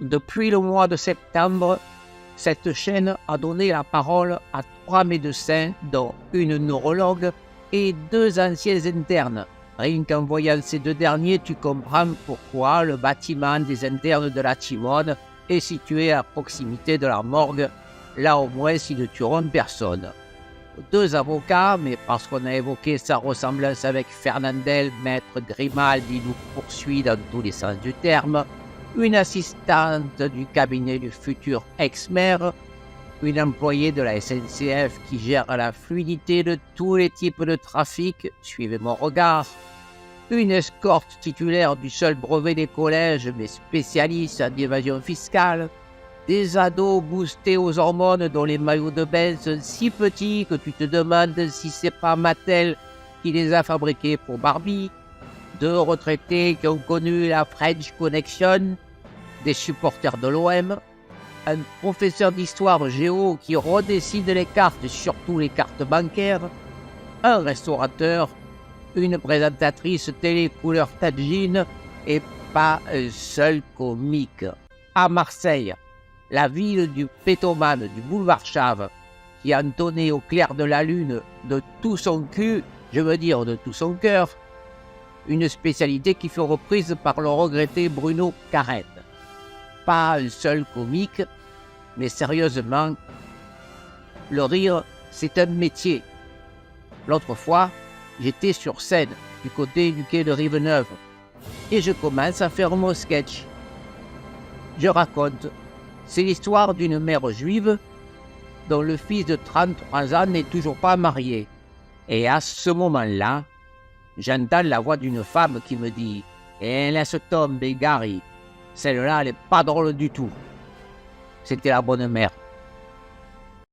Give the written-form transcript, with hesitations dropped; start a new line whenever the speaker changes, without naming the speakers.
Depuis le mois de septembre, cette chaîne a donné la parole à 3 médecins, dont une neurologue et 2 anciens internes. Rien qu'en voyant ces 2 derniers, tu comprends pourquoi le bâtiment des internes de la Timone est situé à proximité de la morgue. Là au moins, ils ne tueront personne. 2 avocats, mais parce qu'on a évoqué sa ressemblance avec Fernandel, maître Grimaldi nous poursuit dans tous les sens du terme. Une assistante du cabinet du futur ex-maire, une employée de la SNCF qui gère la fluidité de tous les types de trafic, suivez mon regard, une escorte titulaire du seul brevet des collèges mais spécialiste en évasion fiscale, des ados boostés aux hormones dont les maillots de bain sont si petits que tu te demandes si c'est pas Mattel qui les a fabriqués pour Barbie, 2 retraités qui ont connu la French Connection, des supporters de l'OM, un professeur d'histoire géo qui redécide les cartes, surtout les cartes bancaires, un restaurateur, une présentatrice télé couleur tagine et pas un seul comique. À Marseille, la ville du pétomane du boulevard Chave, qui a entonné au clair de la lune de tout son cul, je veux dire de tout son cœur, une spécialité qui fut reprise par le regretté Bruno Carène. Pas un seul comique, mais sérieusement, le rire, c'est un métier. L'autre fois, j'étais sur scène, du côté du quai de Rive-Neuve, et je commence à faire mon sketch. Je raconte, c'est l'histoire d'une mère juive dont le fils de 33 ans n'est toujours pas marié. Et à ce moment-là, j'entends la voix d'une femme qui me dit « Eh, laisse tomber, Gary, celle-là, elle n'est pas drôle du tout. » C'était la bonne mère.